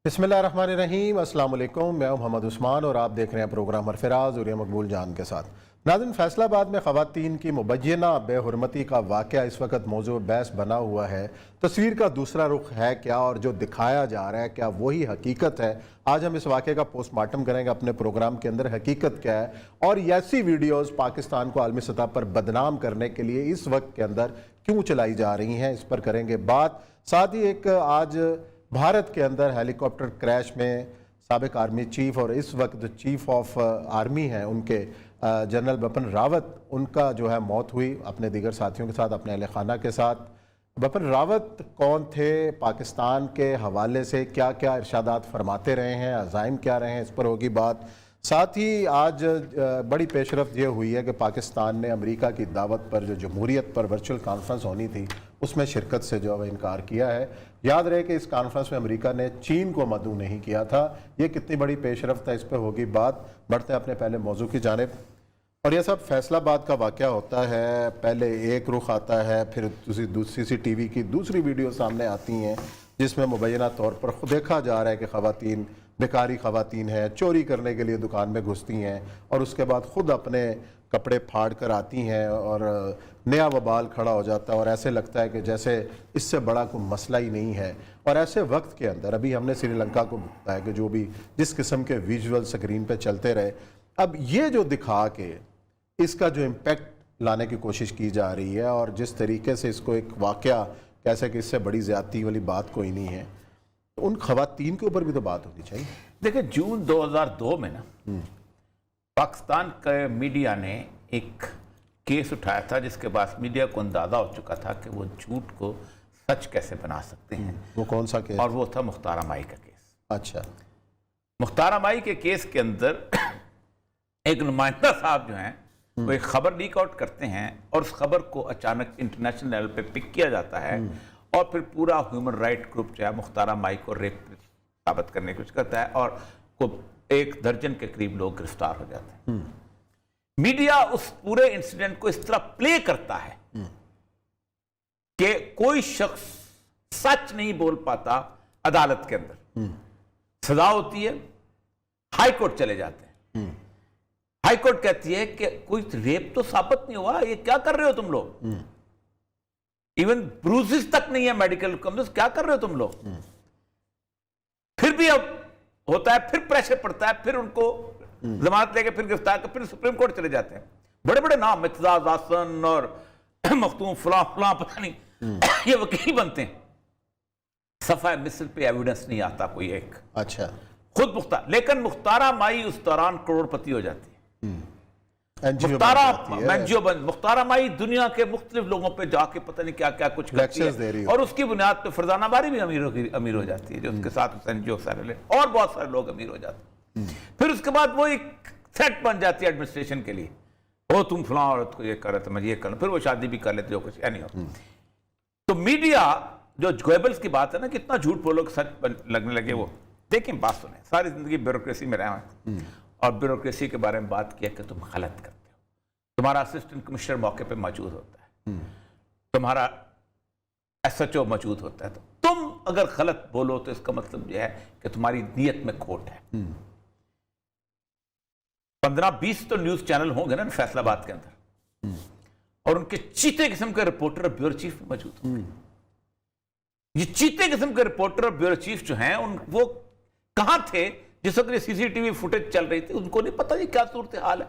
बिस्मिल्लाहिर्रहमानिर्रहीम, अस्सलाम वालेकुम। मैं हूं मोहम्मद उस्मान और आप देख रहे हैं प्रोग्राम अरफराज और मकबूल जान के साथ। नाज़रीन, फैसलाबाद में ख़वातीन की मुबय्यना बेहुरमती का वाक़या इस वक्त मौजूद बहस बना हुआ है। तस्वीर का दूसरा रुख है क्या और जो दिखाया जा रहा है क्या वही हकीकत है? आज हम इस वाक़े का पोस्टमार्टम करेंगे अपने प्रोग्राम के अंदर। हकीकत क्या है और ऐसी वीडियोज़ पाकिस्तान को आलमी सतह पर बदनाम करने के लिए इस वक्त के अंदर क्यों चलाई जा रही हैं, इस पर करेंगे बात। साथ ही एक आज भारत के अंदर हेलीकॉप्टर क्रैश में साबिक आर्मी चीफ और इस वक्त चीफ ऑफ आर्मी हैं उनके जनरल बिपिन रावत, उनका जो है मौत हुई अपने दीगर साथियों के साथ, अपने अहले खाना के साथ। बिपिन रावत कौन थे? पाकिस्तान के हवाले से क्या क्या इरशादात फरमाते रहे हैं, अज़ाइम क्या रहे हैं, इस पर होगी बात। साथ ही आज बड़ी पेशरफ्त ये हुई है कि पाकिस्तान ने अमेरिका की दावत पर जो जमहूरियत पर वर्चुअल कॉन्फ्रेंस होनी थी उसमें शिरकत से जो है इनकार किया है। याद रहे कि इस कॉन्फ्रेंस में अमेरिका ने चीन को मदऊ नहीं किया था। ये कितनी बड़ी पेशरफ्त है, इस पर होगी बात। बढ़ते हैं अपने पहले मौजू की जानिब। और यह सब फैसलाबाद का वाक़या होता है, पहले एक रुख आता है, फिर CCTV की दूसरी वीडियो सामने आती हैं जिसमें मुबैना तौर पर देखा जा रहा है कि ख़वातीन बेकारी ख़वातीन हैं, चोरी करने के लिए दुकान में घुसती हैं और उसके बाद ख़ुद अपने कपड़े फाड़ कर आती हैं और नया वबाल खड़ा हो जाता है और ऐसे लगता है कि जैसे इससे बड़ा कोई मसला ही नहीं है। और ऐसे वक्त के अंदर अभी हमने श्रीलंका को बताया कि जो भी जिस किस्म के विजुअल स्क्रीन पे चलते रहे, अब ये जो दिखा के इसका जो इम्पेक्ट लाने की कोशिश की जा रही है और जिस तरीके से इसको एक वाक़या कैसे कि इससे बड़ी ज़्यादती वाली बात कोई नहीं है, तो उन ख़वातीन के ऊपर भी तो बात होनी चाहिए। देखिए, जून 2002 में ना पाकिस्तान के मीडिया ने एक केस उठाया था जिसके बाद मीडिया को अंदाजा हो चुका था कि वो झूठ को सच कैसे बना सकते हैं। वो कौन सा केस? और वो था मुख्तार अमाई का केस। अच्छा। मुख्तार अमाई के केस के अंदर एक नुमाइंदा साहब जो हैं वो एक खबर लीक आउट करते हैं और उस खबर को अचानक इंटरनेशनल लेवल पे पिक किया जाता है और फिर पूरा ह्यूमन राइट ग्रुप जो है मुख्तार अमाई को रेप साबित करने की कोशिश करता है और को 1 दर्जन के करीब लोग गिरफ्तार हो जाते हैं। मीडिया उस पूरे इंसिडेंट को इस तरह प्ले करता है कि कोई शख्स सच नहीं बोल पाता अदालत के अंदर, सजा होती है, हाई कोर्ट चले जाते हैं। हाई कोर्ट कहती है कि कोई रेप तो साबित नहीं हुआ, ये क्या कर रहे हो तुम लोग? इवन ब्रूसेस तक नहीं है मेडिकल कम्स, क्या कर रहे हो तुम लोग? फिर भी अब होता है, फिर प्रेशर पड़ता है, फिर उनको जमानत लेके फिर गिरफ्तार कर फिर सुप्रीम कोर्ट चले जाते हैं। बड़े बड़े नाम, इत्तेजाज आसन और मखतूम फलां फलां पता नहीं ये वकील बनते हैं। सफा मिस्र पे एविडेंस नहीं आता कोई एक। अच्छा। खुद मुख्तार, लेकिन मुख्तारा माई उस दौरान करोड़पति हो जाती है। मुख्तारा माई दुनिया के मुख्तलिफ लोगों पे जाके पता नहीं क्या क्या कुछ करती है और उसकी बुनियाद पे फरजाना बारी भी अमीर हो जाती है, जो उसके साथ एनजीओ सारे और बहुत सारे लोग अमीर हो जाते हैं। फिर उसके बाद वो एक थ्रेट बन जाती है एडमिनिस्ट्रेशन के लिए, ओ तुम फलां औरत को ये कर रहे थे, मैं ये कर, फिर वो शादी भी कर लेते जो कुछ नहीं होता। तो मीडिया जो गोएबल्स की बात है ना, कितना झूठ बोलो सच लगने लगे वो। देखिए, बात सुने, सारी जिंदगी ब्यूरोक्रेसी में रहे हैं और ब्यूरोक्रेसी के बारे में बात किया कि तुम गलत करते हो। तुम्हारा असिस्टेंट कमिश्नर मौके पे मौजूद होता है, तुम्हारा SHO मौजूद होता है, तो तुम अगर गलत बोलो तो इसका मतलब यह है कि तुम्हारी नीयत में खोट है। 15-20 तो न्यूज चैनल होंगे ना फैसलाबाद के अंदर और उनके चीते किस्म के रिपोर्टर और ब्यूरो चीफ मौजूद होंगे। ये चीते किस्म के रिपोर्टर और ब्यूरो चीफ जो हैं वो कहां थे जिस वक्त CCTV फुटेज चल रही थी? उनको नहीं पता ये क्या सूरत हाल है,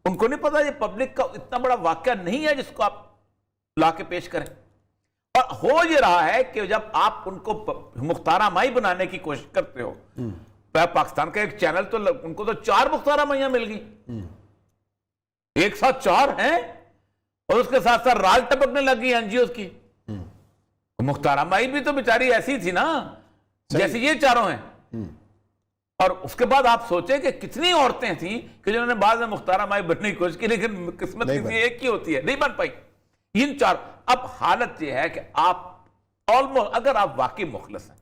उनको नहीं पता ये पब्लिक का इतना बड़ा वाकया नहीं है जिसको आप ला के पेश करें। और हो ये रहा है कि जब आप उनको मुख्तारा माई बनाने की कोशिश करते हो, पाकिस्तान का एक चैनल तो उनको तो 4 मुख्तारा माइयां मिल गई, एक साथ 4 हैं और उसके साथ साथ राज टपकने लगी NGOs की। मुख्तारा माई भी तो बेचारी ऐसी थी ना जैसे ये चारों हैं। और उसके बाद आप सोचे कि कितनी औरतें थीं कि जिन्होंने बाद में मुख्तारा माई बनने की कोशिश की, लेकिन किस्मत किसी एक की होती है, नहीं बन पाई इन 4। अब हालत यह है कि आप ऑलमोस्ट, अगर आप वाकई मुखलिस हैं,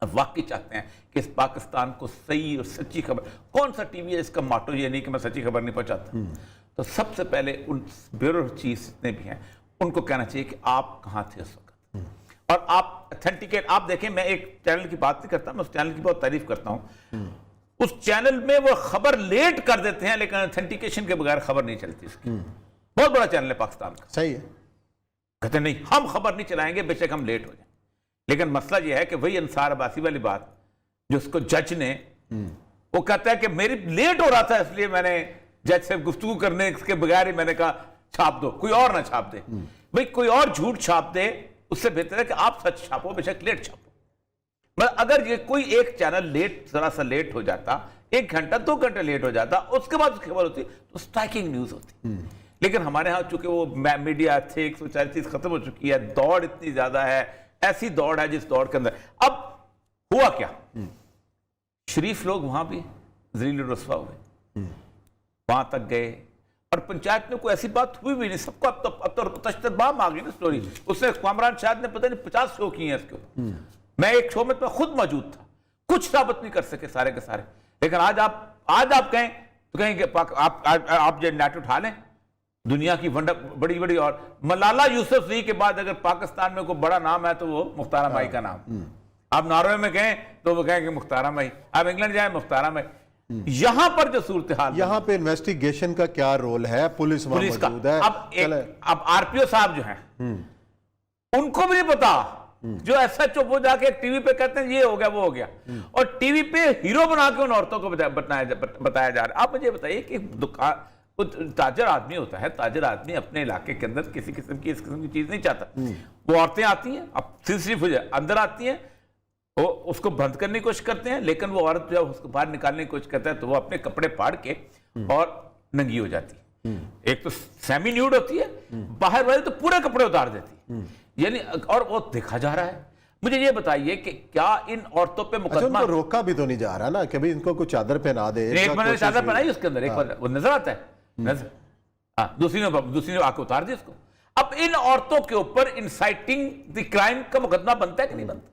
वाकई चाहते हैं कि इस पाकिस्तान को सही और सच्ची खबर, कौन सा टीवी है इसका माटो ये नहीं कि मैं सच्ची खबर नहीं पहुंचाता, तो सबसे पहले उन ब्यूरो चीफ जितने भी हैं उनको कहना चाहिए कि आप कहां थे उस वक्त और आप ऑथेंटिकेट, आप देखें, मैं एक चैनल की बात नहीं करता, मैं उस चैनल की बहुत तारीफ करता हूं। उस चैनल में वो खबर लेट कर देते हैं, लेकिन ऑथेंटिकेशन के बगैर खबर नहीं चलती उसकी। बहुत बड़ा चैनल है पाकिस्तान का, सही है। कहते नहीं हम खबर नहीं चलाएंगे बेशक हम लेट हो जाए। लेकिन मसला यह है कि वही अंसार अब्बासी वाली बात, जो उसको जज ने, वो कहता है कि मेरी लेट हो रहा था इसलिए मैंने जज से गुफ्तगू करने के बगैर ही मैंने कहा छाप दो, कोई और ना छाप दे। भाई कोई और झूठ छाप दे, उससे बेहतर है कि आप सच छापो, बेशक लेट छापो। मतलब अगर ये कोई एक चैनल लेट, जरा सा लेट हो जाता, 1 घंटा 2 घंटे लेट हो जाता, उसके बाद उसकी खबर होती तो स्ट्राइकिंग न्यूज होती। लेकिन हमारे यहाँ चूंकि वो मीडिया एथिक्स, वो सारी चीज खत्म हो चुकी है, दौड़ इतनी ज्यादा है, ऐसी दौड़ है जिस दौड़ के अंदर अब हुआ क्या, शरीफ लोग वहां भी ज़लील रुस्वा हुए, वहां तक गए और पंचायत में कोई ऐसी बात हुई भी नहीं। सबको अब तो तश्तबाम आ गई ना स्टोरी। उसने कामरान शायद ने पता नहीं 50 शो किए हैं इसके ऊपर। मैं एक शो में तो खुद मौजूद था, कुछ साबित नहीं कर सके सारे के सारे। लेकिन आज आप कहें तो कहेंगे आप जो नेट उठा लें, दुनिया की बड़ी बड़ी, और मलाला यूसुफजई के बाद अगर पाकिस्तान में कोई बड़ा नाम है तो वो मुख्तारा माई का नाम। आप नॉर्वे में कहें तो वो कहेंगे मुख्तारा माई, आप इंग्लैंड जाए मुख्तारा माई। यहां पर जो सूरत हाल, यहाँ पे इन्वेस्टिगेशन का क्या रोल है, पुलिस वहां मौजूद है। अब आरपीओ साहब जो हैं उनको भी नहीं पता, जो एसएचओ वो जाके टीवी पे कहते हैं ये हो गया वो हो गया, और टीवी पे हीरो बना के उन औरतों को बताया जा रहा है। आप मुझे बताइए कि दुकान, ताजर आदमी होता है, ताजर आदमी अपने इलाके के अंदर किसी किस्म की इस किस्म की चीज नहीं चाहता। वो औरतें आती हैं, अब सिर्फ अंदर आती हैं, वो उसको बंद करने की कोशिश करते हैं, लेकिन वो औरत जब उसको बाहर निकालने की कोशिश करता है तो वो अपने कपड़े फाड़ के और नंगी हो जाती है। एक तो सेमी न्यूड होती है, बाहर वाले तो पूरे कपड़े उतार देती है, यानी, और वो देखा जा रहा है। मुझे ये बताइए कि क्या इन औरतों पे मुकदमा, उनको रोका भी तो नहीं जा रहा ना कि भाई इनको कुछ चादर पहना दे। एक मैंने चादर पहनाई उसके अंदर, एक बार वो नजर आता है, नजर, दूसरी ने आके उतार दी उसको। अब इन औरतों के ऊपर इंसाइटिंग द क्राइम का मुकदमा बनता है कि नहीं बनता?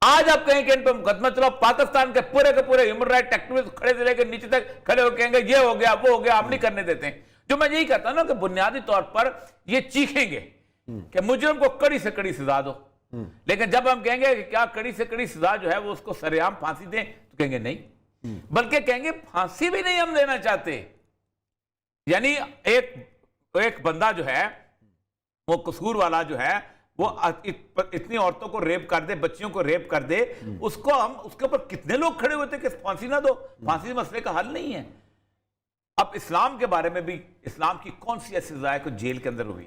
आज आप कहें कि इन पर मुकदमा चलाओ, पाकिस्तान के पूरे ह्यूमन राइट एक्टिविस्ट खड़े से लेकर नीचे तक खड़े होकर कहेंगे ये हो गया वो हो गया, हम नहीं करने देते हैं। जो मैं यही कहता हूं ना कि बुनियादी तौर पर ये चीखेंगे कि मुजरिम को कड़ी से कड़ी सजा दो, लेकिन जब हम कहेंगे कि क्या कड़ी से कड़ी सजा जो है वो उसको सरेआम फांसी दें, तो कहेंगे नहीं, बल्कि कहेंगे फांसी भी नहीं हम देना चाहते। यानी एक बंदा जो है वो कसूर वाला जो है वो इतनी औरतों को रेप कर दे, बच्चियों को रेप कर दे, उसको हम उसके ऊपर कितने लोग खड़े हुए थे कि फांसी ना दो, फांसी मसले का हल नहीं है। अब इस्लाम के बारे में भी, इस्लाम की कौन सी ऐसी सजाएं को जेल के अंदर हुई,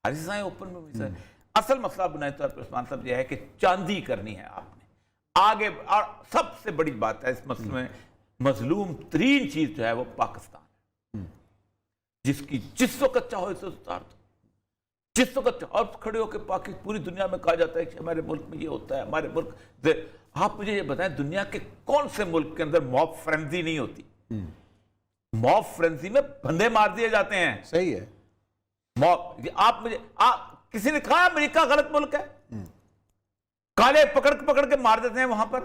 सारी सजाएं ओपन में हुई। असल मसला बुनियादी तौर पर उस्मान साहब यह है कि चांदी करनी है आपने आगे, और सबसे बड़ी बात है इस मसले में, मजलूम तरीन चीज जो है वो पाकिस्तान है, जिसकी जिस वक्त चाहो इसे उतार दो, जिस वक्त और खड़े होकर पाकिस्तान, पूरी दुनिया में कहा जाता है कि हमारे मुल्क में ये होता है, हमारे मुल्क। आप मुझे ये बताएं दुनिया के कौन से मुल्क के अंदर मॉब फ्रेंजी नहीं होती? मॉब फ्रेंजी में बंदे मार दिए जाते हैं। सही है। मॉब, आप मुझे किसी ने कहा अमेरिका गलत मुल्क है? काले पकड़ के मार देते हैं वहां पर,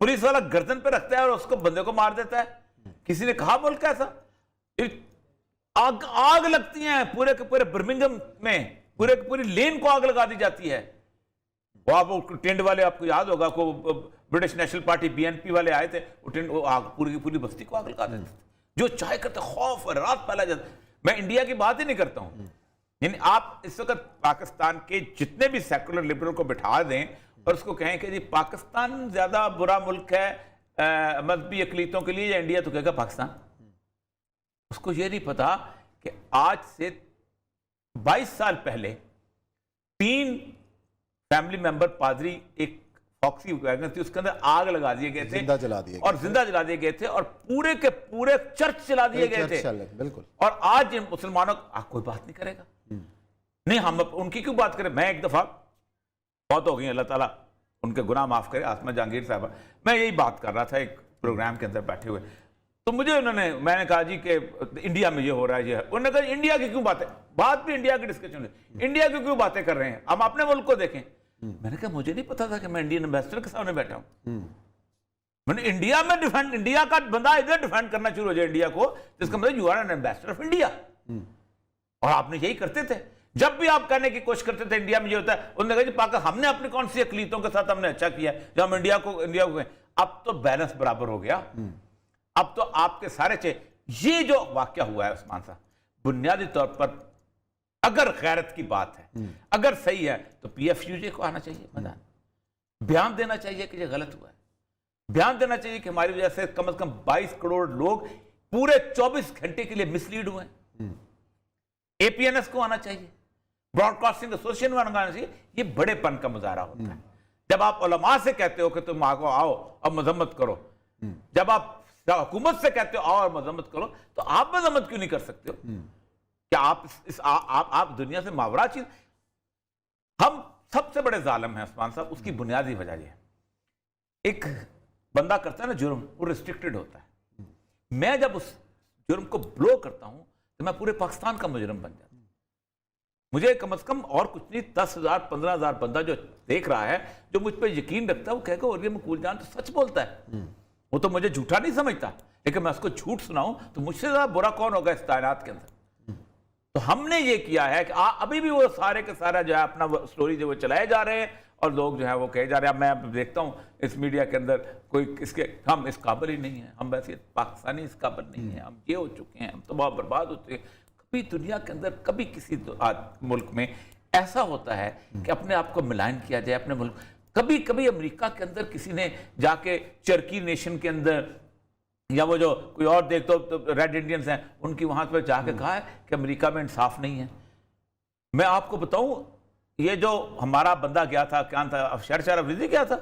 पुलिस वाला गर्दन पे रखता है और उसको बंदे को मार देता है। किसी ने कहा मुल्क ऐसा? आग लगती है पूरे के पूरे बर्मिंघम में, पूरे की पूरी लेन को आग लगा दी जाती है। वो आप टेंट वाले, आपको याद होगा को ब्रिटिश नेशनल पार्टी बीएनपी वाले आए थे, वो टेंट, वो आग पूरी की पूरी बस्ती को आग लगा देते थे। जो चाहे करते, खौफ और रात फैला जाता। मैं इंडिया की बात ही नहीं करता हूं, यानी आप इस वक्त पाकिस्तान के जितने भी सेकुलर लिबरल को बिठा दें और उसको कहें कि जी पाकिस्तान ज्यादा बुरा मुल्क है मजहबी अकलीतों के लिए या इंडिया, तो कहेगा पाकिस्तान। उसको ये नहीं पता कि आज से 22 साल पहले 3 फैमिली मेंबर पादरी, एक फॉक्सी वैगन थी, उसके अंदर आग लगा दिए गए थे, जिंदा जला दिए और जिंदा जला दिए गए थे, और पूरे के पूरे चर्च जला दिए गए थे। बिल्कुल। और आज इन मुसलमानों कोई बात नहीं करेगा। नहीं, हम उनकी क्यों बात करें? मैं एक दफा, बहुत हो गई, अल्लाह ताला उनके गुनाह माफ करे, आसमा जहांगीर साहब, मैं यही बात कर रहा था एक प्रोग्राम के अंदर बैठे हुए, तो मुझे मैंने कहा जी कि इंडिया में ये हो रहा है, ये है। उन्होंने कहा इंडिया की क्यों बातें, बात भी इंडिया की डिस्कशन है, इंडिया की क्यों बातें कर रहे हैं, हम अपने मुल्क को देखें। मैंने कहा मुझे नहीं पता था कि मैं इंडियन एम्बेसडर के सामने बैठा हूं। मैंने इंडिया में डिफेंड, इंडिया का बंदा इधर डिफेंड करना शुरू हो जाए इंडिया को, जिसका मतलब you are an ambassador of India, और आपने यही करते थे। जब भी आप कहने की कोशिश करते थे इंडिया में ये होता है, उन्होंने कहा जी पाकिस्तान हमने अपनी कौन सी अकलीतों के साथ हमने अच्छा किया है जो हम इंडिया को अब तो बैलेंस बराबर हो गया। अब तो आपके सारे ये जो वाकया हुआ है उस्मान साहब, बुनियादी तौर पर अगर गैरत की बात है, अगर सही है तो PFUJ को आना चाहिए मैदान, बयान देना चाहिए कि ये गलत हुआ है, बयान देना चाहिए कि हमारी वजह से कम 22 करोड़ लोग पूरे 24 घंटे के लिए मिसलीड हुए हैं। APNS को आना चाहिए, ब्रॉडकास्टिंग एसोसिएशन को आना चाहिए। ये बड़ेपन का मुजाहरा होता है जब आप उलमा से कहते हो कि तुम आगो आओ और मजम्मत करो, जब आप हुकूमत से कहते हो आओ और मजम्मत करो, तो आप मजम्मत क्यों नहीं कर सकते हो? क्या आप दुनिया से मावरा चीज? हम सबसे बड़े जालिम हैं उस्मान साहब, उसकी बुनियादी वजह यह है, एक बंदा करता है ना जुर्म, वो रिस्ट्रिक्टेड होता है। मैं जब उस जुर्म को ब्लो करता हूं तो मैं पूरे पाकिस्तान का मुजरिम बन जाता हूं। मुझे कम से कम और कुछ नहीं 10,000 15,000 बंदा जो देख रहा है, जो मुझ पर यकीन रखता है, वो कहेगा और ये मकबूल जान तो सच बोलता है, वो तो मुझे झूठा नहीं समझता, लेकिन मैं उसको झूठ सुनाऊं तो मुझसे ज्यादा बुरा कौन होगा इस कायनात के अंदर? तो हमने ये किया है कि अभी भी वो सारे के सारा जो है अपना स्टोरी जो वो चलाए जा रहे हैं और लोग जो है वो कहे जा रहे हैं। मैं देखता हूँ इस मीडिया के अंदर कोई इसके हम इस काबिल ही नहीं है, हम वैसे पाकिस्तानी इस काबिल नहीं है, हम ये हो चुके हैं, हम तो बहुत बर्बाद हो चुके हैं। कभी दुनिया के अंदर कभी किसी मुल्क में ऐसा होता है कि अपने आप को मिलान किया जाए अपने मुल्क? कभी कभी अमेरिका के अंदर किसी ने जाके चरकी नेशन के अंदर, या वो जो कोई और देख तो रेड इंडियंस हैं, उनकी वहां पर जाके कहा है कि अमेरिका में इंसाफ नहीं है? मैं आपको बताऊं, ये जो हमारा बंदा गया था, क्या था, शहरयार अफरीदी गया था,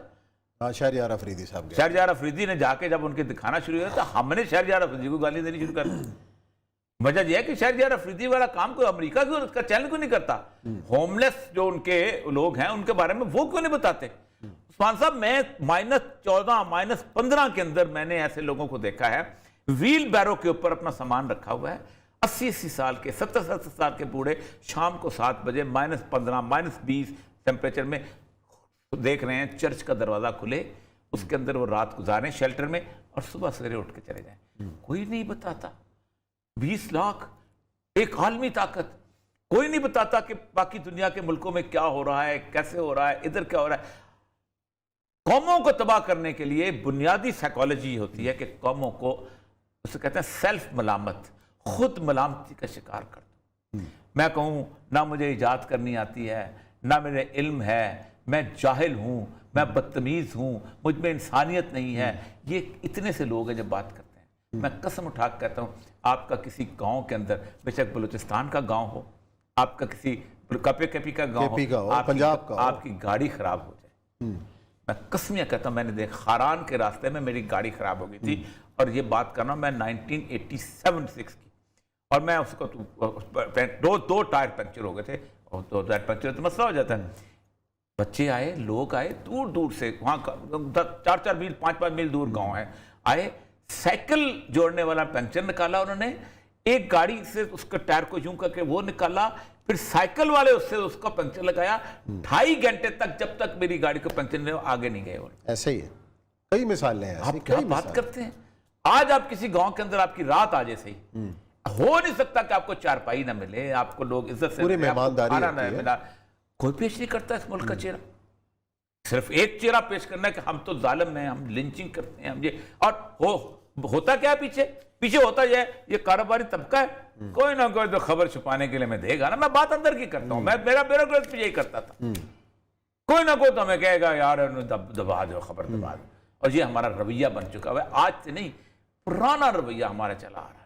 शहरयार अफरीदी साहब, शहरयार अफरीदी ने जाके जब उनके दिखाना शुरू किया तो हमने शहरयार अफरीदी को गाली देनी शुरू कर दी। वजह यह है कि शहरयार अफरीदी वाला काम कोई अमेरिका क्यों उसका चैनल क्यों नहीं करता? होमलेस जो उनके लोग हैं उनके बारे में वो क्यों नहीं बताते? उस्मान साहब, मैं -14 -15 के अंदर मैंने ऐसे लोगों को देखा है व्हील बैरो के ऊपर अपना सामान रखा हुआ है, 80 साल के, 70 साल के बूढ़े, शाम को 7 बजे -15 -20 टेम्परेचर में देख रहे हैं चर्च का दरवाजा खुले, उसके अंदर वो रात गुजारें शेल्टर में और सुबह सवेरे उठ के चले जाएं। कोई नहीं बताता। 20 लाख, एक आलमी ताकत, कोई नहीं बताता कि बाकी दुनिया के मुल्कों में क्या हो रहा है, कैसे हो रहा है, इधर क्या हो रहा है। कौमों को तबाह करने के लिए बुनियादी साइकोलॉजी होती है कि कौमों को, उसे कहते हैं सेल्फ मलामत, खुद मलामती का शिकार कर दो। मैं कहूँ ना मुझे इजाद करनी आती है, ना मेरे इल्म है, मैं जाहिल हूँ, मैं बदतमीज हूँ, मुझ में इंसानियत नहीं है, ये इतने से लोग हैं जब बात करते हैं। मैं कसम उठा कर कहता हूँ, आपका किसी गांव के अंदर, बेशक बलूचिस्तान का गांव हो, आपका किसी कपी का गांव हो, पंजाब का, आपकी गाड़ी खराब हो जाए, मैं कसमिया कहता हूँ, मैंने देखा खारान के रास्ते में मेरी गाड़ी खराब हो गई थी, और ये बात करना मैं 1987-86 की, और मैं उसको दो टायर पंक्चर हो गए थे, और 2 टायर पंक्चर तो मसला हो जाता है। बच्चे आए, लोग आए दूर दूर से, वहाँ 4-4 मील 5-5 मील दूर गांव है, आए, साइकिल जोड़ने वाला पंक्चर निकाला उन्होंने, एक गाड़ी से उसका टायर को यूं करके वो निकाला, फिर साइकिल वाले उससे उसका पंक्चर लगाया, 2.5 घंटे तक, जब तक मेरी गाड़ी को पंक्चर नहीं, आगे नहीं गए। ऐसे ही है, कई मिसालें हैं। आप क्या बात करते हैं? आज आप किसी गांव के अंदर आपकी रात आ जाए, सही हो नहीं सकता कि आपको चारपाई ना मिले, आपको लोग इज्जत से पूरी मेहमानदारी ना मिला, कोई पेश नहीं करता इस मुल्क का चेहरा। सिर्फ एक चेहरा पेश करना है कि हम तो जालिम हैं, हम लिंचिंग करते हैं, हम ये, और होता क्या है पीछे होता ये कारोबारी तबका है, कोई ना कोई तो खबर छुपाने के लिए मैं देगा ना। मैं बात अंदर की करता हूं, मैं मेरा ब्यूरोक्रेट यही करता था, कोई ना कोई तो हमें कहेगा यार दबा दो, खबर दबा दो, और ये हमारा रवैया बन चुका है, आज से नहीं, पुराना रवैया हमारा चला आ रहा है।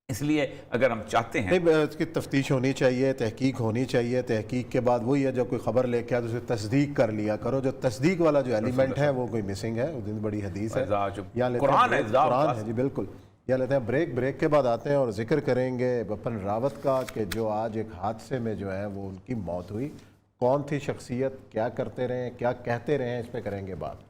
इसलिए अगर हम चाहते हैं, इसकी तफ्तीश होनी चाहिए, तहकीक होनी चाहिए, तहकीक के बाद वही है, जो कोई खबर लेके आए तो उसे तस्दीक कर लिया करो, जो तस्दीक वाला जो एलिमेंट है वो कोई मिसिंग है। वो बड़ी हदीस है, कुरान है जी, बिल्कुल। या लेते हैं ब्रेक के बाद आते हैं और जिक्र करेंगे बपन रावत का, कि जो आज एक हादसे में जो है वो उनकी मौत हुई, कौन थी शख्सियत, क्या करते रहे, क्या कहते रहे, इस पर करेंगे बात।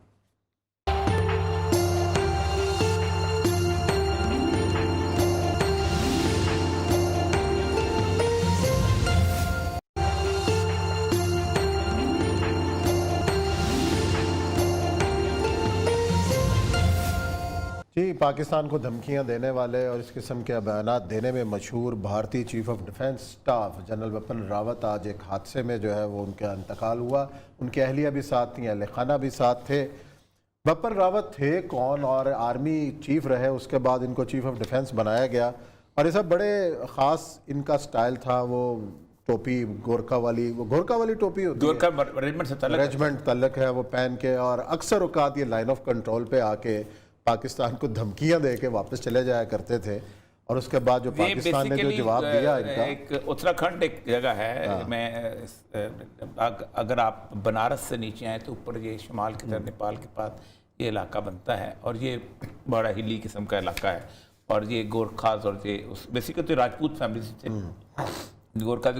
जी, पाकिस्तान को धमकियां देने वाले और इस किस्म के बयानात देने में मशहूर भारतीय chief of defence staff general Bipin Rawat आज एक हादसे में जो है वो उनका इंतकाल हुआ। उनकी अहलिया भी साथ थी, अहल खाना भी साथ थे। बिपिन रावत थे कौन और आर्मी चीफ रहे, उसके बाद इनको चीफ ऑफ डिफेंस बनाया गया और ये सब बड़े ख़ास इनका स्टाइल था। वो टोपी गोरखा वाली, वो गोरखा वाली टोपी होती गोरखा रेजिमेंट से तलक रेजिमेंट तलक है, वो पहन के और अक्सर औकात ये लाइन ऑफ कंट्रोल पे आके पाकिस्तान को धमकियां दे के वापस चले जाया करते थे। और उसके बाद जो पाकिस्तान ने जो जवाब दिया इनका, एक उत्तराखंड एक जगह है, मैं अगर आप बनारस से नीचे आए तो ऊपर ये शिमाल की तरफ नेपाल के पास ये इलाका बनता है और ये बड़ा हिली किस्म का इलाका है और ये गोरखास और ये बेसिकली तो राजपूत फैमिली से थे। गोरखा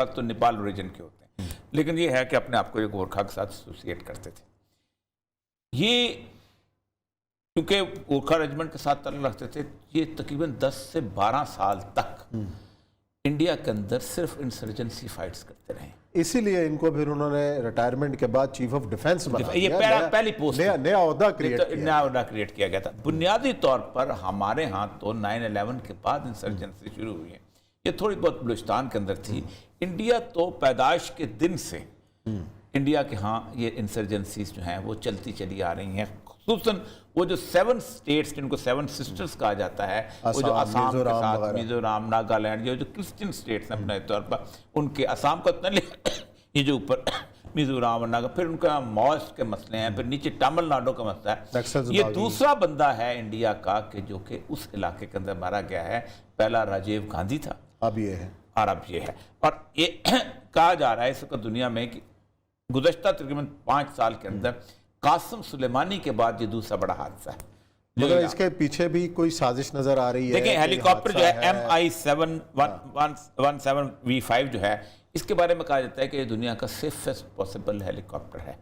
तो नेपाल ओरिजिन के होते हैं, लेकिन ये है कि अपने आप को ये गोरखा के साथ एसोसिएट करते थे। ये क्योंकि गोरखा रेजिमेंट के साथ ताल्लुक रखते थे, ये तकरीबन 10 से 12 साल तक इंडिया के अंदर सिर्फ इंसर्जेंसी फाइट्स करते रहे। इसीलिए इनको फिर उन्होंने रिटायरमेंट के बाद चीफ ऑफ डिफेंस बना ये दिया। पहली पोस्ट, नया ओहदा क्रिएट किया गया था। बुनियादी तौर पर हमारे यहाँ तो 9/11 के बाद इंसर्जेंसी शुरू हुई है, ये थोड़ी बहुत बलूचिस्तान के अंदर थी। इंडिया तो पैदाइश के दिन से इंडिया के यहाँ ये इंसर्जेंसीज जो हैं वो चलती चली आ रही हैं। खुसूसन वो जो 7 स्टेट्स जिनको 7 सिस्टर्स कहा जाता है, वो जो असम के साथ मिजोरम, नागालैंड, ये जो क्रिश्चियन स्टेट्स हैं अपने तौर पर, उनके असम का उतना ये जो ऊपर मिजोरम और नागा, फिर उनका मॉस के मसले हैं, फिर नीचे तमिलनाडु का मसला है। ये दूसरा बंदा है इंडिया का कि जो कि उस इलाके के अंदर मारा गया है। पहला राजीव गांधी था, अब ये है, और अब ये है। और ये कहा जा रहा है इस वक्त दुनिया में कि गुज़श्ता तकरीबन 5 साल के अंदर कासिम सुलेमानी के बाद ये दूसरा बड़ा हादसा है। मगर इसके पीछे भी कोई साजिश नजर आ रही है। देखिए, हेलीकॉप्टर जो है MI-17V5 जो है, इसके बारे में कहा जाता है कि ये दुनिया का सेफेस्ट पॉसिबल हेलीकॉप्टर है।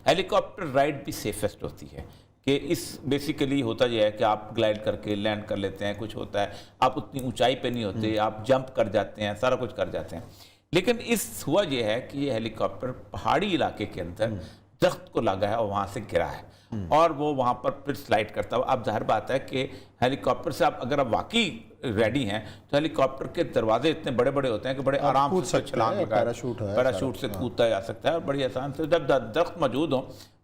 हेलीकॉप्टर राइड भी सेफेस्ट होती है कि इस बेसिकली होता यह है कि आप ग्लाइड करके लैंड कर लेते हैं, कुछ होता है आप उतनी ऊंचाई पे नहीं होते, आप जंप कर जाते हैं, सारा कुछ कर जाते हैं। लेकिन इस हुआ यह है कि ये हेलीकॉप्टर पहाड़ी इलाके के अंदर दरख्त को लगा है और वहाँ से गिरा है और वो वहाँ पर फिर स्लाइड करता हुआ। अब जाहिर बात है कि हेलीकॉप्टर से आप अगर आप वाकई रेडी हैं तो हेलीकॉप्टर के दरवाजे इतने बड़े बड़े होते हैं कि बड़े आराम से छलांग लगा, पैराशूट से कूदा जा सकता है और बड़ी आसान से। जब दरख्त मौजूद हो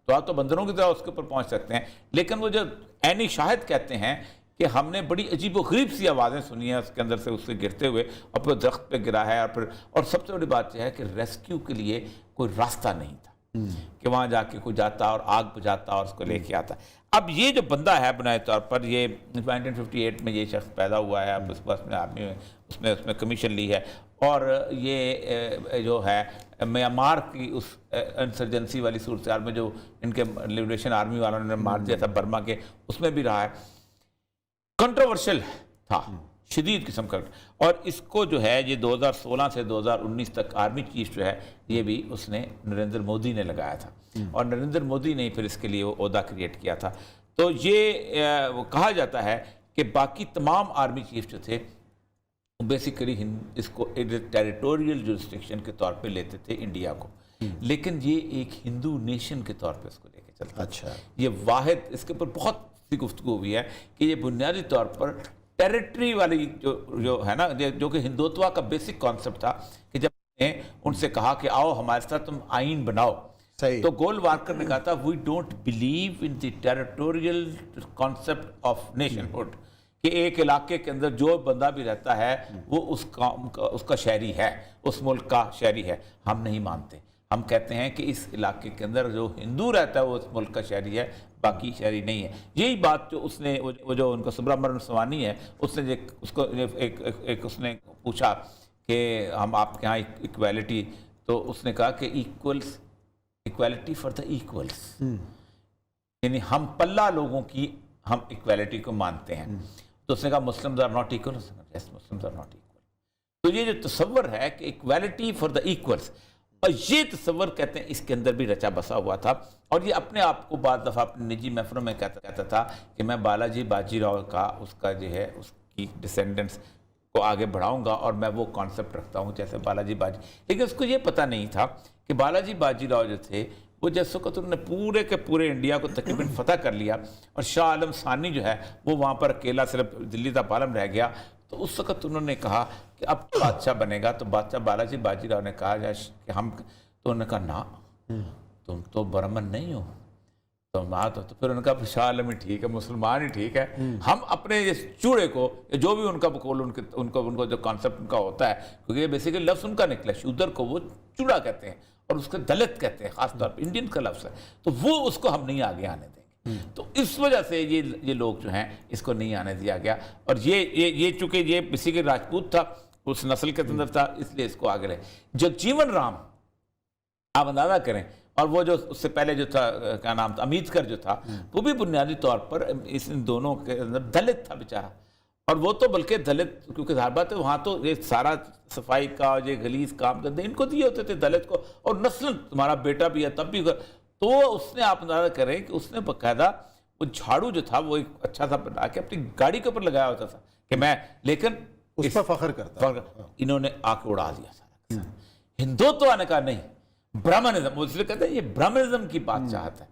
तो आप तो बंदरों की तरह उसके ऊपर पहुँच सकते हैं। लेकिन वो जो ऐनी शाहिद कहते हैं कि हमने बड़ी अजीब व गरीब सी आवाज़ें सुनी है उसके अंदर से, उससे गिरते हुए और फिर दरख्त पे गिरा है। और सबसे बड़ी बात यह है कि रेस्क्यू के लिए कोई रास्ता नहीं था कि वहाँ जाके कोई जाता और आग बुझाता और उसको लेके आता। अब ये जो बंदा है बुनियादी तौर पर, ये 1958 में ये शख्स पैदा हुआ है। अब उसने आर्मी में उसमें कमीशन ली है और ये जो है म्यांमार की उस इंसर्जेंसी वाली सूरत में जो इनके लिबरेशन आर्मी वालों ने मार दिया था बर्मा के, उसमें भी रहा है। कंट्रोवर्शियल था, शदीद किस्म का। और इसको जो है ये 2016 से 2019 तक आर्मी चीफ जो है ये भी उसने नरेंद्र मोदी ने लगाया था और नरेंद्र मोदी ने फिर इसके लिए वो ओहदा क्रिएट किया था। तो ये वो कहा जाता है कि बाकी तमाम आर्मी चीफ जो थे बेसिकली इसको टेरिटोरियल जुरिस्डिक्शन के तौर पे लेते थे इंडिया को, लेकिन ये एक हिंदू नेशन के तौर पे इसको लेके चलता। अच्छा, ये वाहिद इसके ऊपर बहुत सी गुफ्तगू हुई है कि ये बुनियादी तौर पर टेरिटरी वाली जो है ना, जो कि हिंदुत्व का बेसिक कॉन्सेप्ट था कि जब उनसे कहा कि आओ हमारे साथ तुम आइन बनाओ, तो गोलवारकर ने कहा था we don't believe in the territorial concept of nationhood, कि एक इलाके के अंदर जो बंदा भी रहता है वो उसका शहरी है, उस मुल्क का शहरी है। हम नहीं मानते, हम कहते हैं कि इस इलाके के अंदर जो हिंदू रहता है वो उस मुल्क का शहरी है, बाकी शहरी नहीं है। यही बात जो उसने वो जो उनका सुब्रमण्यम स्वामी है उसने उसको एक उसने पूछा कि हम आपके यहाँ इक्वालिटी, तो उसने कहा कि इक्वालिटी फॉर द इक्वल्स, यानी हम पल्ला लोगों की हम इक्वालिटी को मानते हैं। तो उसने कहा Muslims are not equal, yes Muslims are not equal. तो ये जो तसव्वुर है कि इक्वालिटी फॉर द इक्वल्स, और ये तसव्वुर कहते हैं इसके अंदर भी रचा बसा हुआ था। और ये अपने आप को बाद दफ़ा अपने निजी महफिलों में कहता था कि मैं बालाजी बाजीराव का उसका जो है उसकी डिसेंडेंट्स को आगे बढ़ाऊंगा और मैं वो कॉन्सेप्ट रखता हूँ जैसे बालाजी बाजी। लेकिन उसको ये पता नहीं था कि बालाजी बाजीराव जो थे वो जिस वक्त उन्होंने पूरे के पूरे इंडिया को तकरीबन फतह कर लिया और शाह आलम सानी जो है वो वहाँ पर अकेला सिर्फ दिल्ली का पालम रह गया, तो उस वक्त उन्होंने कहा कि अब बादशाह बनेगा। तो बादशाह बालाजी बाजीराव ने कहा कि हम, तो उन्होंने कहा ना, तुम तो ब्राह्मण नहीं हो, तो बात हो। तो फिर उनका शाह आलम ही ठीक है, मुसलमान ही ठीक है, हम अपने इस चूड़े को, जो भी उनका बकौल उनको जो कॉन्सेप्ट उनका होता है, क्योंकि बेसिकली लफ्ज़ उनका निकला, शूद्र को वो चूड़ा कहते हैं और उसको दलित कहते हैं, खासतौर पर इंडियन का लफ्ज़ है, तो वो उसको हम नहीं आगे आने देंगे। तो इस वजह से ये लोग जो हैं इसको नहीं आने दिया गया। और ये चूंकि ये बेसिकली राजपूत था, उस नस्ल के अंदर था, इसलिए इसको आगे रहे। जगजीवन राम, आप अंदाजा करें, और वो जो उससे पहले जो था, क्या नाम था, अम्बेडकर जो था, वो भी बुनियादी तौर पर इन दोनों के अंदर दलित था बेचारा। और वो तो बल्कि दलित, क्योंकि ज़ाहिर बात है वहाँ तो ये सारा सफाई का, ये गलीज काम करते इनको दिए होते थे दलित को, और नस्लन तुम्हारा बेटा भी है तब भी। तो उसने, आप अंदाजा करें कि उसने बाकायदा वो झाड़ू जो था वो एक अच्छा सा बना के अपनी गाड़ी के ऊपर लगाया होता था कि मैं, लेकिन उस पर फख्र करता। इन्होंने आके उड़ा दिया सारा। हिंदुत्व आने का नहीं, ब्राह्मणिज्म, इसलिए कहते हैं ये ब्राह्मणिज्म की बात चाहता है।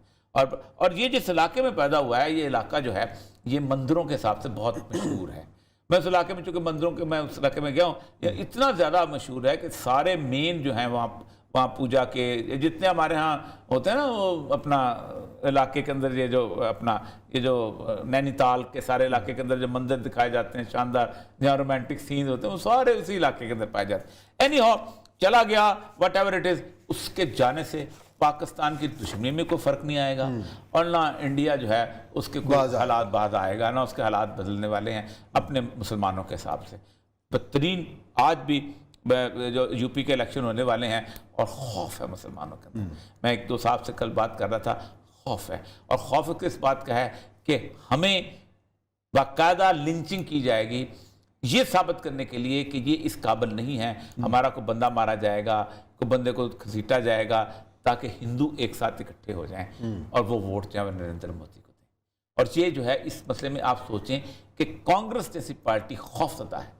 और ये जिस इलाके में पैदा हुआ है, ये इलाका जो है ये मंदिरों के हिसाब से बहुत मशहूर है। मैं उस इलाके में, चूंकि मंदिरों के, मैं उस इलाके में गया हूँ, ये इतना ज़्यादा मशहूर है कि सारे मेन जो हैं वहाँ पूजा के जितने हमारे यहाँ होते हैं ना, वो अपना इलाके के अंदर ये जो नैनीताल के सारे इलाके के अंदर जो मंदिर दिखाए जाते हैं शानदार, जहाँ रोमांटिक सीन होते हैं, वो सारे उसी इलाके के अंदर पाए जाते हैं। एनी हाउ, चला गया, वट एवर इट इज़, उसके जाने से पाकिस्तान की दुश्मनी में कोई फ़र्क नहीं आएगा, और ना इंडिया जो है उसके कोई हालात बाज आएगा, ना उसके हालात बदलने वाले हैं अपने मुसलमानों के हिसाब से। बदतरीन आज भी जो यूपी के इलेक्शन होने वाले हैं, और खौफ है मुसलमानों के अंदर। मैं एक दो साहब से कल बात कर रहा था, खौफ है। और खौफ किस बात का है कि हमें बाकायदा लिंचिंग की जाएगी ये साबित करने के लिए कि ये इस काबिल नहीं है, हमारा को बंदा मारा जाएगा, को बंदे को घसीटा जाएगा, ताकि हिंदू एक साथ इकट्ठे हो जाएं और वो वोट जो है नरेंद्र मोदी को दें। और ये जो है इस मसले में आप सोचें कि कांग्रेस जैसी पार्टी खौफजदा है,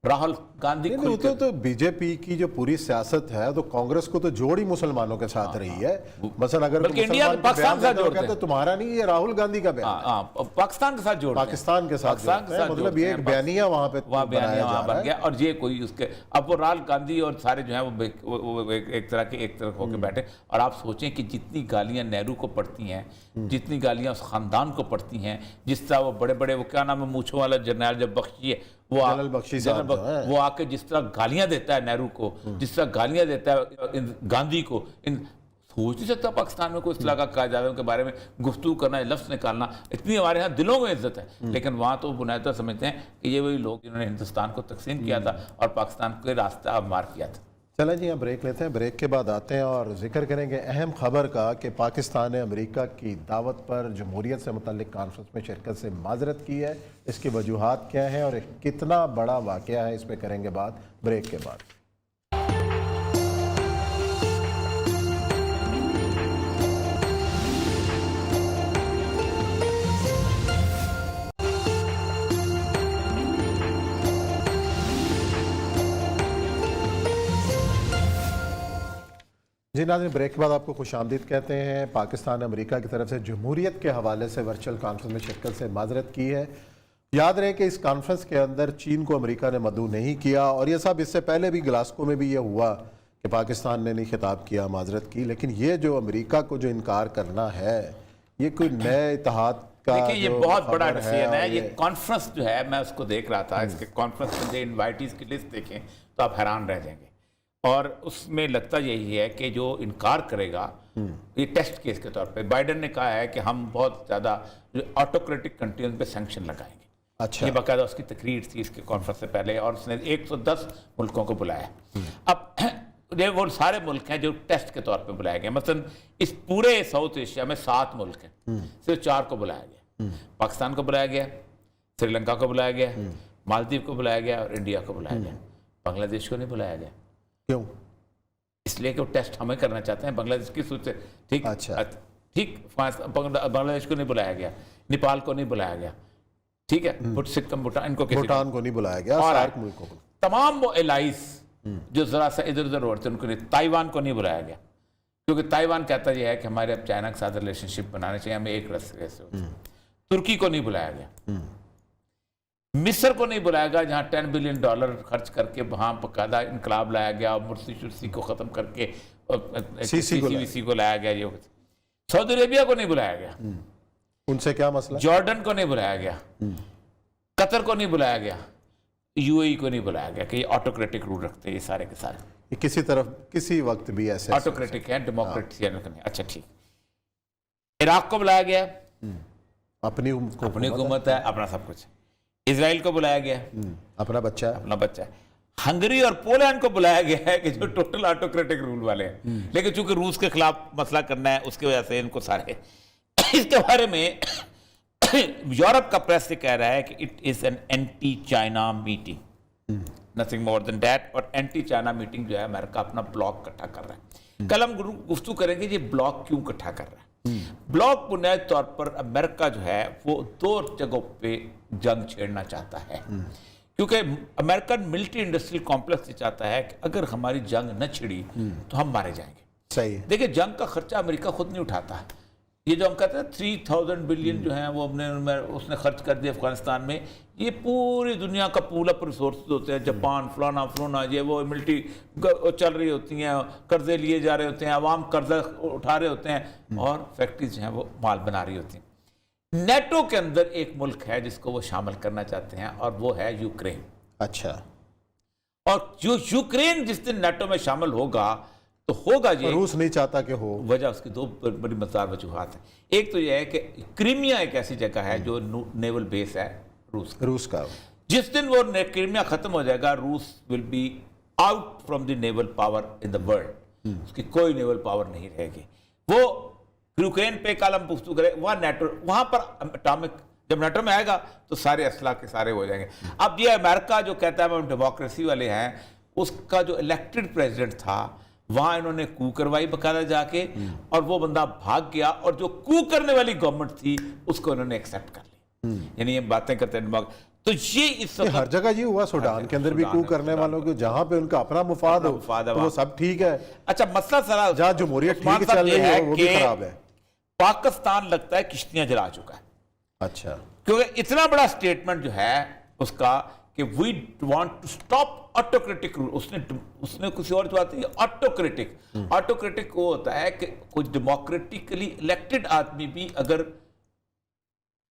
राहुल गांधी तो बीजेपी की जो पूरी सियासत है, तो कांग्रेस को तो जोड़ ही मुसलमानों के साथ रही है। मसलन अगर इंडिया पाकिस्तान के साथ जोड़ते हैं, तुम्हारा नहीं, ये राहुल गांधी का बयान, पाकिस्तान के साथ जोड़, पाकिस्तान के साथ, मतलब ये एक बयानिया वहां पे बन गया। और ये कोई उसके, अब वो राहुल गांधी और सारे जो है वो एक तरह होकर बैठे। और आप सोचें कि जितनी गालियां नेहरू को पड़ती हैं, जितनी गालियां उस खानदान को पड़ती हैं, जिस तरह वो बड़े बड़े, वो क्या नाम है, मूछों वाला जरनैल जब बख्शी है, वो आके जिस तरह गालियां देता है नेहरू को, जिस तरह गालियां देता है गांधी को, सोच नहीं सकता पाकिस्तान में कोई इस तरह का कायदारों के बारे में गुफ्तगू करना, लफ्ज़ निकालना। इतनी हमारे यहाँ दिलों में इज्जत है, लेकिन वहाँ तो बुनियादी समझते हैं कि ये वही लोग जिन्होंने हिंदुस्तान को तकसीम किया था और पाकिस्तान के रास्ता मार किया था। चलें जी, हम ब्रेक लेते हैं, ब्रेक के बाद आते हैं और जिक्र करेंगे अहम खबर का कि पाकिस्तान ने अमेरिका की दावत पर जमहूरियत से मुतल्लिक कॉन्फ्रेंस में शिरकत से माजरत की है। इसकी वजूहात क्या हैं और कितना बड़ा वाक़या है, इस पर करेंगे बात ब्रेक के बाद। जी नाज़रीन, ब्रेक के बाद आपको खुशामदीद कहते हैं। पाकिस्तान ने अमेरिका की तरफ से जमहूरियत के हवाले से वर्चुअल कॉन्फ्रेंस में शिरकत से माजरत की है। याद रहे कि इस कॉन्फ्रेंस के अंदर चीन को अमेरिका ने मदऊ नहीं किया, और ये सब इससे पहले भी ग्लासगो में भी ये हुआ कि पाकिस्तान ने नहीं खिताब किया, माजरत की। लेकिन ये जो अमेरिका को जो इनकार करना है, ये कोई नए इत्तेहाद का, देखिए ये बहुत बड़ा डिसीजन है। ये कॉन्फ्रेंस जो है, मैं उसको देख रहा था, इसके कॉन्फ्रेंस में इनवाइटीज की लिस्ट देखें तो आप हैरान रह जाएंगे। और उसमें लगता यही है कि जो इनकार करेगा, ये टेस्ट केस के तौर पे बाइडेन ने कहा है कि हम बहुत ज़्यादा ऑटोक्रेटिक कंट्रीज पे सैंक्शन लगाएंगे। अच्छा, ये बाकायदा उसकी तकरीर थी इसके कॉन्फ्रेंस से पहले, और उसने 110 मुल्कों को बुलाया। अब ये वो सारे मुल्क हैं जो टेस्ट के तौर पे बुलाए गए। मसलन इस पूरे साउथ एशिया में 7 मुल्क हैं, सिर्फ 4 को बुलाया गया। पाकिस्तान को बुलाया गया, श्रीलंका को बुलाया गया, मालदीव को बुलाया गया और इंडिया को बुलाया गया। बांग्लादेश को नहीं बुलाया गया। क्यों? इसलिए कि वो टेस्ट हमें करना चाहते हैं बांग्लादेश की सूरत से। ठीक, अच्छा, ठीक, बांग्लादेश को नहीं बुलाया गया, नेपाल को नहीं बुलाया गया, ठीक है, सिक्किम, भूटान, इनको भूटान को नहीं बुलाया गया, और सार्क मुल्कों को, तमाम वो एलाइज जो जरा सा इधर उधर होते उनको नहीं, ताइवान को नहीं बुलाया गया, क्योंकि ताइवान कहता यह है कि हमारे अब चाइना के साथ रिलेशनशिप बनाने चाहिए, हमें एक रस्ते से। तुर्की को नहीं बुलाया गया, मिस्र को नहीं बुलाया गया जहां $10 बिलियन खर्च करके वहां बकायदा इनकलाब लाया गया, मुर्सी शुर्सी को खत्म करके सीसी को लाया गया। ये सऊदी अरेबिया को नहीं बुलाया गया, उनसे क्या मसला? जॉर्डन को नहीं बुलाया गया, कतर को नहीं बुलाया गया, यूएई को नहीं बुलाया गया कि ये ऑटोक्रेटिक रूल रखते हैं ये सारे के सारे। ये किसी तरफ किसी वक्त भी ऐसे ऑटोक्रेटिक है, डेमोक्रेटिक नहीं। अच्छा ठीक। इराक को बुलाया गया, अपनी हुकूमत है, अपना सब कुछ। इजराइल को बुलाया गया, अपना बच्चा है, अपना बच्चा है। हंगरी और पोलैंड को बुलाया गया है कि जो टोटल ऑटोक्रेटिक रूल वाले हैं, लेकिन चूंकि रूस के खिलाफ मसला करना है उसकी वजह से इनको सारे इसके बारे में यूरोप का प्रेस से कह रहा है कि it is an anti China meeting, nothing more than that. और एंटी चाइना मीटिंग जो है अमेरिका अपना ब्लॉक इकट्ठा कर रहा है। कल हम गुफ्तगू करेंगे ये ब्लॉक क्यों इकट्ठा कर रहा है। ब्लॉक बुनियादी तौर पर अमेरिका जो है वो 2 जगहों पे जंग छेड़ना चाहता है, क्योंकि अमेरिकन मिलिट्री इंडस्ट्रियल कॉम्प्लेक्स चाहता है कि अगर हमारी जंग न छिड़ी तो हम मारे जाएंगे। सही है। देखिए जंग का खर्चा अमेरिका खुद नहीं उठाता है। ये जो हम कहते हैं 3000 बिलियन जो है वो उसने खर्च कर दिया अफगानिस्तान में। ये पूरी दुनिया का पूल अप रिसोर्स होते हैं, जापान फलाना फलाना, ये वो मिलिट्री चल रही होती हैं, कर्जे लिए जा रहे होते हैं, आवाम कर्जा उठा रहे होते हैं और फैक्ट्रीज जो हैं वो माल बना रही होती हैं। नेटो के अंदर एक मुल्क है जिसको वो शामिल करना चाहते हैं और वो है यूक्रेन। अच्छा। और जो यूक्रेन जिस दिन नेटो में शामिल होगा तो होगा ये, रूस नहीं चाहता कि हो। वजह उसकी 2 बड़ी मज़दार वजूहात है। एक तो यह है कि क्रीमिया एक ऐसी जगह है जो नेवल बेस है रूस का। जिस दिन वो क्रीमिया खत्म हो जाएगा, रूस will be out from the naval power in the world. उसकी कोई नेवल पावर नहीं रहेगी। वो यूक्रेन पे कल हम गुफ्तगू करें, वहां नेटो, वहां पर एटॉमिक, जब नेटो में आएगा तो सारे असला के सारे हो जाएंगे। अब ये अमेरिका जो कहता है हम डेमोक्रेसी वाले हैं, उसका जो इलेक्टेड प्रेसिडेंट था वहां इन्होंने कू करवाई बकायदा जाके, और वो बंदा भाग गया और जो कू करने वाली गवर्नमेंट थी उसको इन्होंने एक्सेप्ट कर लिया। यानी ये बातें करते हैं दिमाग। तो ये इस हर जगह ये हुआ, सूडान के अंदर भी कू करने वालों को, जहां पे उनका अपना मुफाद हो तो वो सब ठीक है। अच्छा मसला सारा जहां जमहूरियत ठीक चल रही है वो भी खराब है। पाकिस्तान लगता है किश्तियां जला चुका है। अच्छा। क्योंकि इतना बड़ा स्टेटमेंट जो है उसका कि we want to stop autocratic rule. उसने कुछ और बात है। ऑटोक्रेटिक वो होता है कि कोई डेमोक्रेटिकली इलेक्टेड आदमी भी अगर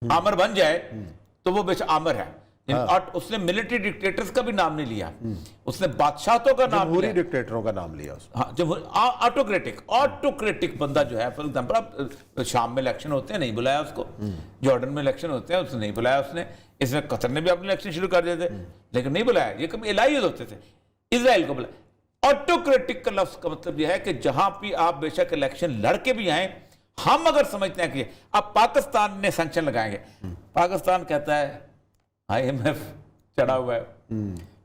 आमर बन जाए तो वो बेच आमर है। उसने मिलिट्री डिक्टेटर्स का भी नाम नहीं लिया, उसने बादशाहों का नाम लिया, डिक्टेटरों का नाम लिया उसने। हाँ, जब ऑटोक्रेटिक बंदा जो है, फॉर एग्जाम्पल शाम में इलेक्शन होते हैं, नहीं बुलाया उसको। जॉर्डन में इलेक्शन होते हैं, उसने नहीं बुलाया उसने। इसमें कतर ने भी अपने इलेक्शन शुरू कर दिए थे लेकिन नहीं बुलाया। ये कभी इलाही होते थे। इजराइल को बुलाया। ऑटोक्रेटिक का लफ्ज का मतलब यह है कि जहां भी आप बेशक इलेक्शन लड़के भी आए, हम अगर समझते हैं कि अब पाकिस्तान ने सैंक्शन लगाएंगे, पाकिस्तान कहता है IMF चढ़ा हुआ है,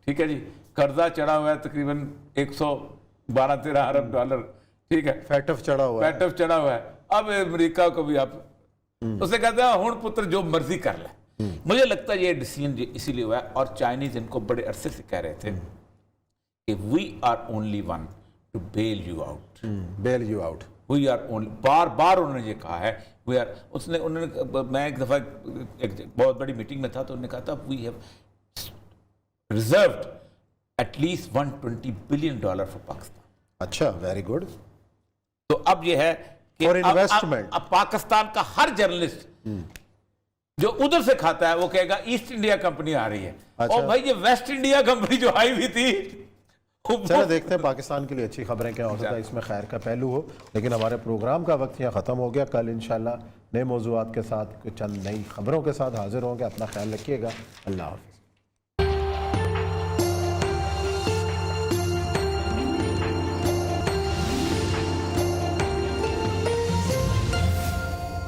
ठीक है जी, कर्जा चढ़ा हुआ है तकरीबन 112-13 अरब डॉलर, ठीक है, फैटफ चढ़ा हुआ है। अब अमेरिका को भी आप उसे कहते हैं हुण पुत्र जो मर्जी कर ले। मुझे लगता है ये डिसीजन इसीलिए हुआ है। और चाइनीज इनको बड़े अरसे से कह रहे थे कि we are only one to bail you out. We are only, बार बार उन्होंने ये कहा है। वी आर, उन्होंने मैं एक दफा एक बहुत बड़ी मीटिंग में था तो उन्होंने कहा था we have reserved at least $120 billion for Pakistan. अच्छा, वेरी गुड। तो अब ये है कि अब पाकिस्तान का हर जर्नलिस्ट जो उधर से खाता है वो कहेगा ईस्ट इंडिया कंपनी आ रही है। अच्छा। और भाई ये वेस्ट इंडिया कंपनी जो आई हुई थी। चलो देखते हैं पाकिस्तान के लिए अच्छी खबरें क्या हो सकता है, इसमें खैर का पहलू हो। लेकिन हमारे प्रोग्राम का वक्त यहाँ ख़त्म हो गया। कल इंशाल्लाह नए मौज़ूआत के साथ, कुछ चंद नई खबरों के साथ हाजिर होंगे। अपना ख्याल रखिएगा। अल्लाह हाफ़िज़।